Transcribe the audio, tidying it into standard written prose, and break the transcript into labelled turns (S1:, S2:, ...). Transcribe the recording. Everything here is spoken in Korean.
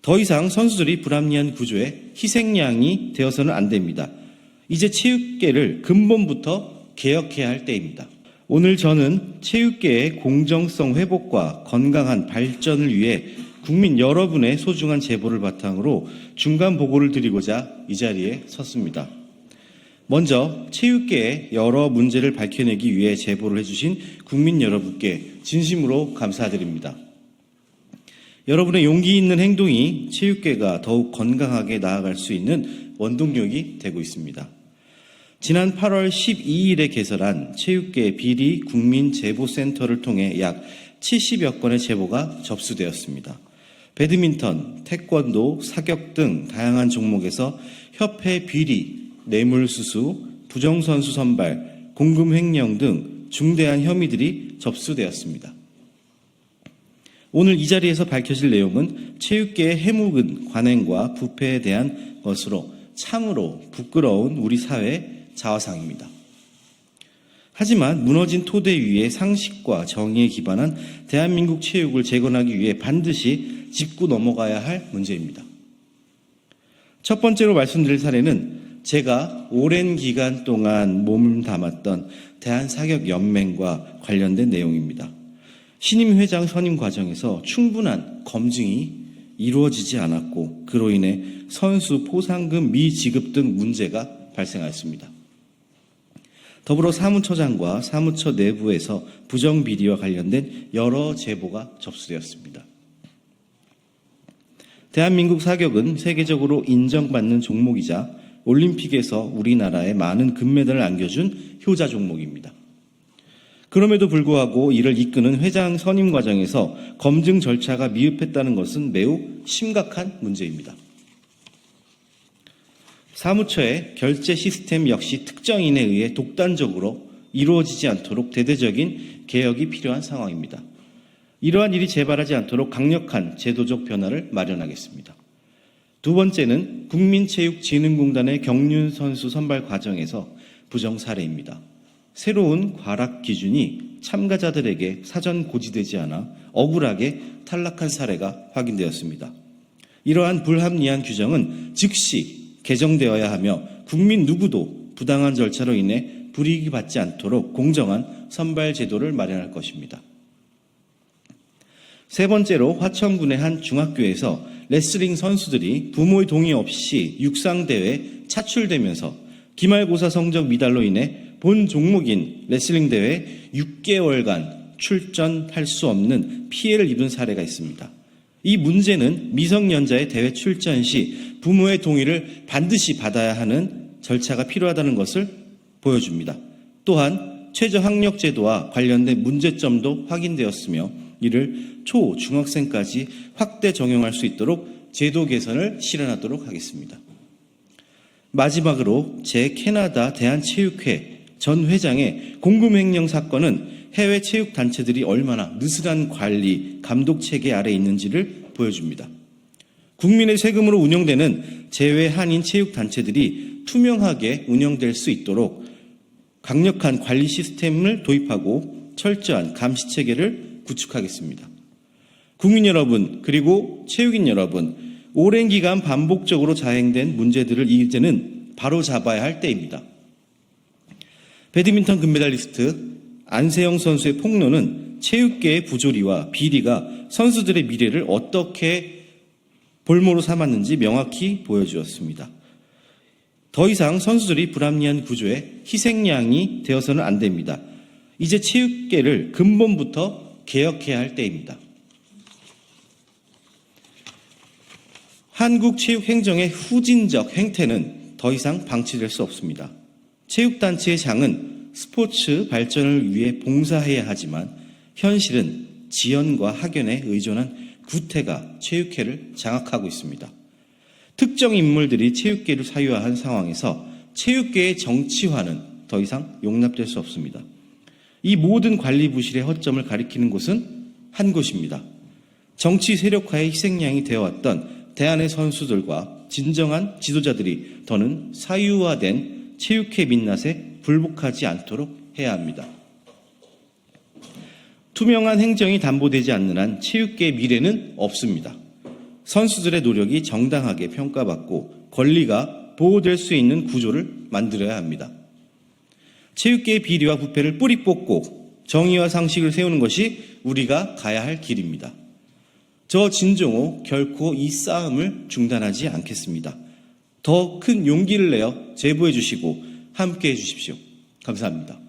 S1: 더 이상 선수들이 불합리한 구조의 희생양이 되어서는 안 됩니다. 이제 체육계를 근본부터 개혁해야 할 때입니다. 오늘 저는 체육계의 공정성 회복과 건강한 발전을 위해 국민 여러분의 소중한 제보를 바탕으로 중간 보고를 드리고자 이 자리에 섰습니다. 먼저 체육계의 여러 문제를 밝혀내기 위해 제보를 해주신 국민 여러분께 진심으로 감사드립니다. 여러분의 용기 있는 행동이 체육계가 더욱 건강하게 나아갈 수 있는 원동력이 되고 있습니다. 지난 8월 12일에 개설한 체육계 비리 국민제보센터를 통해 약 70여 건의 제보가 접수되었습니다. 배드민턴, 태권도, 사격 등 다양한 종목에서 협회 비리, 뇌물수수, 부정선수 선발, 공금 횡령 등 중대한 혐의들이 접수되었습니다. 오늘 이 자리에서 밝혀질 내용은 체육계의 해묵은 관행과 부패에 대한 것으로 참으로 부끄러운 우리 사회의 자화상입니다. 하지만 무너진 토대 위에 상식과 정의에 기반한 대한민국 체육을 재건하기 위해 반드시 짚고 넘어가야 할 문제입니다. 첫 번째로 말씀드릴 사례는 제가 오랜 기간 동안 몸을 담았던 대한사격연맹과 관련된 내용입니다. 신임 회장 선임 과정에서 충분한 검증이 이루어지지 않았고 그로 인해 선수 포상금 미지급 등 문제가 발생하였습니다. 더불어 사무처장과 사무처 내부에서 부정비리와 관련된 여러 제보가 접수되었습니다. 대한민국 사격은 세계적으로 인정받는 종목이자 올림픽에서 우리나라에 많은 금메달을 안겨준 효자 종목입니다. 그럼에도 불구하고 이를 이끄는 회장 선임 과정에서 검증 절차가 미흡했다는 것은 매우 심각한 문제입니다. 사무처의 결제 시스템 역시 특정인에 의해 독단적으로 이루어지지 않도록 대대적인 개혁이 필요한 상황입니다. 이러한 일이 재발하지 않도록 강력한 제도적 변화를 마련하겠습니다. 두 번째는 국민체육진흥공단의 경륜 선수 선발 과정에서 부정 사례입니다. 새로운 과락 기준이 참가자들에게 사전 고지되지 않아 억울하게 탈락한 사례가 확인되었습니다. 이러한 불합리한 규정은 즉시 개정되어야 하며 국민 누구도 부당한 절차로 인해 불이익이 받지 않도록 공정한 선발 제도를 마련할 것입니다. 세 번째로 화천군의 한 중학교에서 레슬링 선수들이 부모의 동의 없이 육상대회에 차출되면서 기말고사 성적 미달로 인해 본 종목인 레슬링 대회에 6개월간 출전할 수 없는 피해를 입은 사례가 있습니다. 이 문제는 미성년자의 대회 출전 시 부모의 동의를 반드시 받아야 하는 절차가 필요하다는 것을 보여줍니다. 또한 최저학력제도와 관련된 문제점도 확인되었으며 이를 초, 중학생까지 확대 적용할 수 있도록 제도 개선을 실현하도록 하겠습니다. 마지막으로 제 캐나다 대한체육회 전 회장의 공금횡령 사건은 해외 체육단체들이 얼마나 느슨한 관리, 감독 체계 아래 있는지를 보여줍니다. 국민의 세금으로 운영되는 제외 한인 체육단체들이 투명하게 운영될 수 있도록 강력한 관리 시스템을 도입하고 철저한 감시 체계를 구축하겠습니다. 국민 여러분 그리고 체육인 여러분, 오랜 기간 반복적으로 자행된 문제들을 이제는 바로잡아야 할 때입니다. 배드민턴 금메달리스트 안세영 선수의 폭로는 체육계의 부조리와 비리가 선수들의 미래를 어떻게 볼모로 삼았는지 명확히 보여주었습니다. 더 이상 선수들이 불합리한 구조의 희생양이 되어서는 안 됩니다. 이제 체육계를 근본부터 개혁해야 할 때입니다. 한국 체육행정의 후진적 행태는 더 이상 방치될 수 없습니다. 체육단체의 장은 스포츠 발전을 위해 봉사해야 하지만 현실은 지연과 학연에 의존한 구태가 체육회를 장악하고 있습니다. 특정 인물들이 체육계를 사유화한 상황에서 체육계의 정치화는 더 이상 용납될 수 없습니다. 이 모든 관리 부실의 허점을 가리키는 곳은 한 곳입니다. 정치 세력화의 희생양이 되어왔던 대한의 선수들과 진정한 지도자들이 더는 사유화된 체육회 민낯에 굴복하지 않도록 해야 합니다. 투명한 행정이 담보되지 않는 한 체육계의 미래는 없습니다. 선수들의 노력이 정당하게 평가받고 권리가 보호될 수 있는 구조를 만들어야 합니다. 체육계의 비리와 부패를 뿌리 뽑고 정의와 상식을 세우는 것이 우리가 가야 할 길입니다. 저 진종호 결코 이 싸움을 중단하지 않겠습니다. 더 큰 용기를 내어 제보해 주시고 함께해 주십시오. 감사합니다.